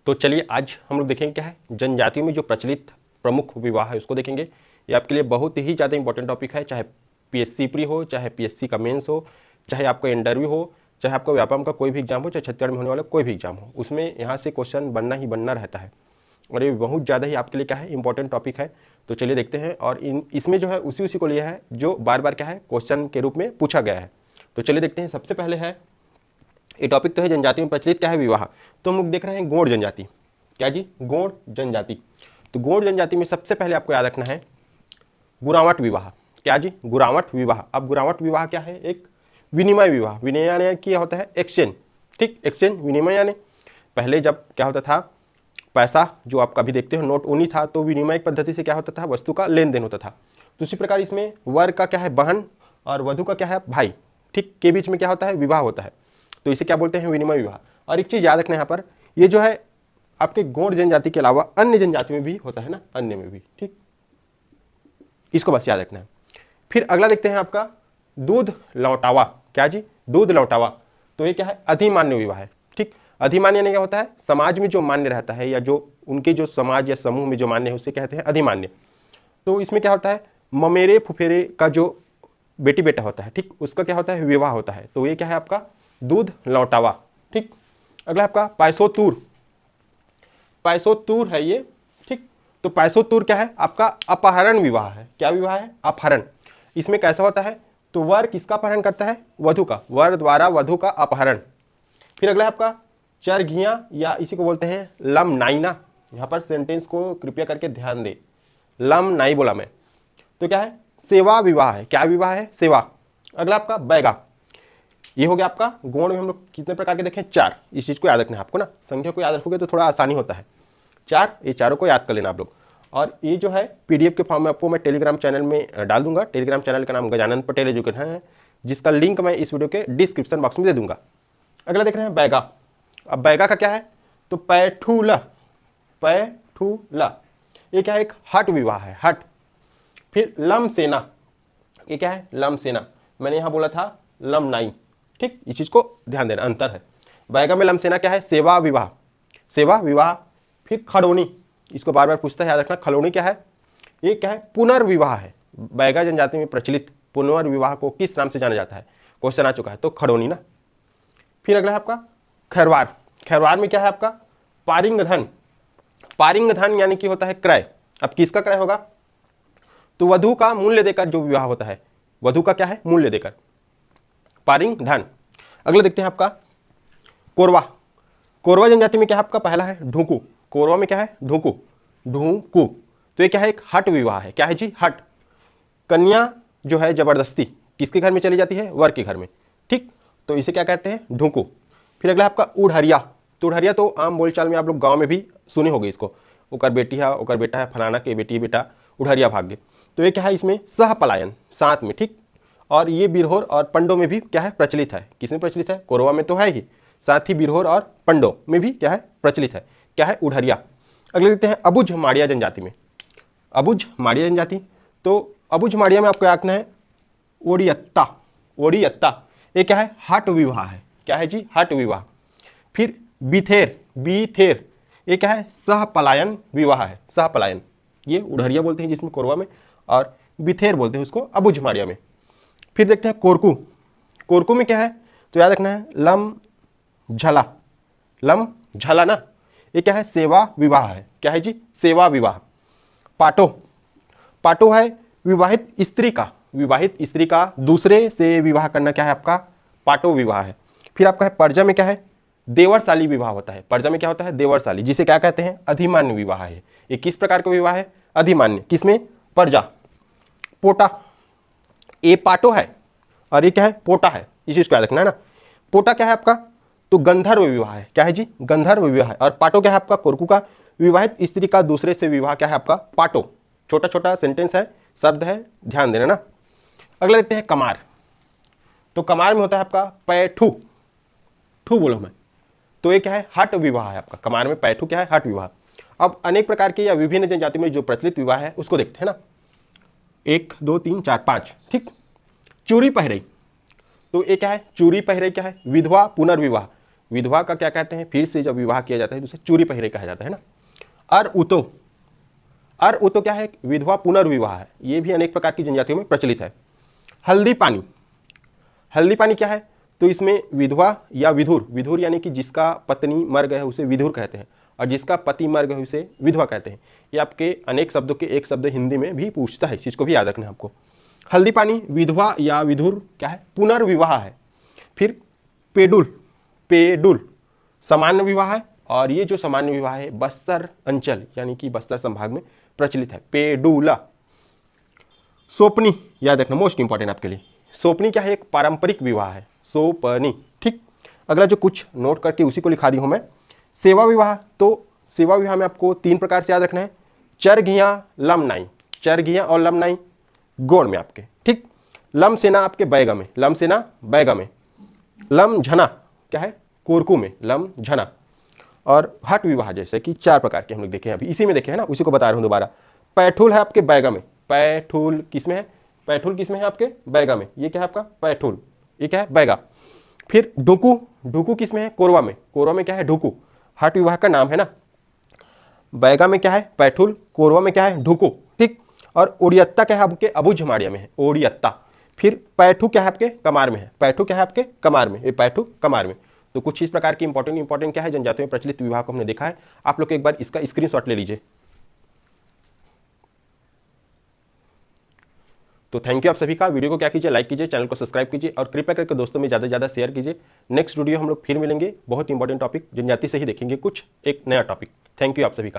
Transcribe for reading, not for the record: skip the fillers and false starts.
तो चलिए आज हम लोग देखेंगे क्या है जनजातियों में जो प्रचलित प्रमुख विवाह है उसको देखेंगे। ये आपके लिए बहुत ही ज़्यादा इंपॉर्टेंट टॉपिक है, चाहे पीएससी प्री हो, चाहे पीएससी का मेंस हो, चाहे आपका इंटरव्यू हो, चाहे आपका व्यापम का कोई भी एग्जाम हो, चाहे छत्तीसगढ़ में होने वाला कोई भी एग्जाम हो, उसमें यहाँ से क्वेश्चन बनना ही बनना रहता है और ये बहुत ज़्यादा ही आपके लिए क्या है इंपॉर्टेंट टॉपिक है। तो चलिए देखते हैं और इसमें जो है उसी को लिया है जो बार बार क्या है क्वेश्चन के रूप में पूछा गया है। तो चलिए देखते हैं। सबसे पहले है ये टॉपिक तो है जनजाति में प्रचलित क्या है विवाह। तो हम लोग देख रहे हैं गौड़ जनजाति। क्या जी? गौड़ जनजाति। तो गौड़ जनजाति में सबसे पहले आपको याद रखना है गुरावट विवाह। क्या जी? गुरावट विवाह। अब गुरावट विवाह क्या है? एक विनिमय विवाह। विनिमय यानी क्या होता है? एक्सचेंज। ठीक, एक्सचेंज विनिमय यानी पहले जब क्या होता था पैसा जो आप कभी देखते हो नोट ओनी था, तो विनिमय पद्धति से क्या होता था वस्तु का लेन देन होता था। तो उसी प्रकार इसमें वर का क्या है बहन और वधु का क्या है भाई, ठीक, के बीच में क्या होता है विवाह होता है। तो इसे क्या बोलते हैं? विनिमय विवाह। और एक चीज़ याद रखना यहाँ पर, ये जो है आपके गौड़ जनजाति के अलावा अन्य जनजाति में भी होता है ना, अन्य में भी, ठीक, इसको बस याद रखना है। फिर अगला देखते हैं आपका दूध लौटावा। क्या जी? दूध लौटावा। तो ये क्या है? अधिमान्य विवाह है। ठीक, अधिमान्य यानी क्या होता है? समाज में जो मान्य रहता है या जो उनके जो समाज या समूह में जो मान्य है उसे कहते हैं अधिमान्य। तो इसमें क्या होता है ममेरे फुफेरे का जो बेटी बेटा होता है, ठीक, उसका क्या होता है विवाह होता है। तो ये क्या है आपका दूध लौटावा। ठीक, अगला आपका पैसोतूर। पैसोतूर है ये। ठीक, तो पैसोतूर क्या है? आपका अपहरण विवाह है। क्या विवाह है? अपहरण। इसमें कैसा होता है? तो वर किसका अपहरण करता है? वधु का। वर द्वारा वधु का अपहरण। फिर अगला है आपका चरघिया या इसी को बोलते हैं लमनाइना। यहाँ पर सेंटेंस को कृपया करके ध्यान दे, लमनाई बोला मैं। तो क्या है? सेवा विवाह है। क्या विवाह है? सेवा। अगला आपका बैगा। ये हो गया आपका गौड़ में हम लोग कितने प्रकार के देखें? 4। इस चीज़ को याद रखना है आपको ना, संख्या को याद रखोगे तो थोड़ा आसानी होता है। 4, ये चारों को याद कर लेना आप लोग। और ये जो है पीडीएफ के फॉर्म में आपको मैं टेलीग्राम चैनल में डाल दूंगा। टेलीग्राम चैनल का नाम गजानन पटेल एजुकेशन है, जिसका लिंक मैं इस वीडियो के डिस्क्रिप्शन बॉक्स में दे दूंगा। अगला देख रहे हैं बैगा। अब बैगा का क्या है? तो पैठूला। पैठूला ये क्या है? एक हट विवाह है, हट। फिर लम सेना। ये क्या है? लम सेना। मैंने यहाँ बोला था लमनाई। ठीक, इस चीज़ को ध्यान देना, अंतर है। बैगा में लम सेना क्या है? सेवा विवाह। सेवा विवाह। फिर खड़ोनी, इसको बार बार पूछता है, याद रखना। खड़ोनी क्या है? ये क्या है? पुनर्विवाह है। बैगा जनजाति में प्रचलित पुनर्विवाह को किस नाम से जाना जाता है? क्वेश्चन आ चुका है, तो खड़ोनी ना। फिर अगला है आपका खैरवार। खैरवार में क्या है आपका? पारिंग धन। पारिंग धन यानी कि होता है क्रय। अब किसका क्रय होगा? तो वधु का मूल्य देकर जो विवाह होता है, वधु का क्या है? मूल्य देकर, पारिंग धन। अगला देखते हैं आपका कोरवा। कोरवा जनजाति में क्या है आपका? पहला है ढूकू। कोरवा में क्या है? ढूकू। ढूकू। तो ये क्या है? एक हट विवाह है। क्या है जी? हट। कन्या जो है जबरदस्ती किसके घर में चली जाती है? वर के घर में। ठीक, तो इसे क्या कहते हैं? ढूकू। फिर अगला आपका उड़हरिया। तो उड़हरिया तो आम बोलचाल में आप लोग गांव में भी सुने होंगे इसको। ओकर बेटी है, ओकर बेटा है, फलाना के बेटी बेटा उड़हरिया भाग गए। तो ये क्या है? इसमें सह पलायन साथ में। ठीक, और ये बिरहोर और पंडो में भी क्या है? प्रचलित है। किसमें प्रचलित है? कोरवा में तो है ही, साथ ही बिरहोर और पंडो में भी क्या है? प्रचलित है। क्या है? उड़हरिया। अगले देखते हैं अबुझ माड़िया जनजाति में। अबुझ माड़िया जनजाति। तो अबुझ माड़िया में आपको याद है ओडियत्ता। ओडियत्ता ये क्या है? हट विवाह है। क्या है जी? हट विवाह। फिर बिथेर। बिथेर ये क्या है? सह पलायन विवाह है। सह पलायन ये उड़हरिया बोलते हैं जिसमें कोरवा में, और बिथेर बोलते हैं उसको अबुझ माड़िया में। फिर देखते हैं कोरकू। कोरकू में क्या है? तो याद रखना है लम झला। लम झला ना, ये क्या है? सेवा विवाह है। क्या है जी? सेवा विवाह। पाटो। पाटो है विवाहित स्त्री का, विवाहित स्त्री का दूसरे से विवाह करना क्या है आपका? पाटो विवाह है। फिर आपका है पर्जा में क्या है? देवरसाली विवाह होता है। पर्जा में क्या होता है? देवरसाली, जिसे क्या कहते हैं? अधिमान्य विवाह है। ये किस प्रकार का विवाह है? अधिमान्य। किसमें? पर्जा। पोटा ये पाटो है और ये क्या है? पोटा है। इस चीज को याद रखना है ना। पोटा क्या है आपका? तो गंधर्व विवाह है। क्या है जी? गंधर्व विवाह है। और पाटो क्या है आपका? कोरकू का विवाहित स्त्री का दूसरे से विवाह क्या है आपका? पाटो। छोटा छोटा सेंटेंस है, शब्द है, ध्यान देना ना। अगला देखते हैं कमार। तो कमार में होता है आपका पैठू। ठू बोलो मैं। तो ये क्या है? हट विवाह है आपका। कमार में पैठू क्या है? हट विवाह। अब अनेक प्रकार के या विभिन्न जनजाति में जो प्रचलित विवाह है उसको देखते हैं ना। 1 2 3 4 5। ठीक, चूरी पहरे। तो ये क्या है? चूरी पहरे क्या है? विधवा पुनर्विवाह। विधवा का क्या कहते हैं, फिर से जब विवाह किया जाता है तो उसे चूरी पहिरे कहा जाता है ना। अर उतो क्या है, विधवा पुनर्विवाह है, ये भी अनेक प्रकार की जनजातियों में प्रचलित है। हल्दी पानी क्या है, तो इसमें विधवा या विधुर यानी कि जिसका पत्नी मर गया है उसे विधुर कहते हैं, और जिसका पति मर गया है उसे विधवा कहते हैं। ये आपके अनेक शब्दों के एक शब्द हिंदी में भी पूछता है, इस चीज को भी याद रखना है आपको। हल्दी पानी विधवा या विधुर क्या है, पुनर्विवाह है। फिर पेडुल सामान्य विवाह है, और ये जो सामान्य विवाह है बस्तर अंचल यानी कि बस्तर संभाग में प्रचलित है, पेडुला। सोपनी याद रखना, मोस्ट इंपॉर्टेंट आपके लिए। सोपनी क्या है, एक पारंपरिक विवाह है, सोपनी। ठीक, अगला जो कुछ नोट करके उसी को लिखा दी हूं मैं। सेवा विवाह, तो सेवा विवाह में आपको 3 प्रकार से याद रखना है, चरघिया लमनाई, चरघिया और लमनाई गोण में आपके। ठीक, लम सेना आपके बैगा में, लम सेना बैगा में। लम झना क्या है, कोरकू में, लम झना। और हट विवाह जैसे कि 4 प्रकार के हम लोग देखे हैं, अभी इसी में देखे हैं ना, उसी को बता रहा हूं दोबारा। पैठुल है आपके बैगा में, पैठुल किसमें है, पैठुल किसमें है आपके बैगा में, ये क्या है आपका पैठुल, ये क्या है बैगा। फिर ढुकू किसमें है, कोरवा में, कोरवा में क्या है ढुकू, हट विवाह का नाम है ना। बैगा में क्या है पैठुल, कोरवा में क्या है ढुकू। ठीक, और ओडियत्ता क्या है आपके अबुझमाड़िया में है, ओडियत्ता। फिर पैठू क्या है आपके कमार में है, पैठू क्या है आपके कमार में, ये पैठू कमार में। तो कुछ इस प्रकार की इंपॉर्टेंट क्या है जनजातियों में प्रचलित विवाह को हमने देखा है। आप लोग एक बार इसका स्क्रीनशॉट ले लीजिए। तो थैंक यू आप सभी का। वीडियो को क्या कीजिए, लाइक कीजिए, चैनल को सब्सक्राइब कीजिए, और कृपया करके दोस्तों में ज़्यादा से ज़्यादा शेयर कीजिए। नेक्स्ट वीडियो हम लोग फिर मिलेंगे, बहुत इंपॉर्टेंट टॉपिक जनजाति से ही देखेंगे कुछ एक नया टॉपिक। थैंक यू आप सभी का।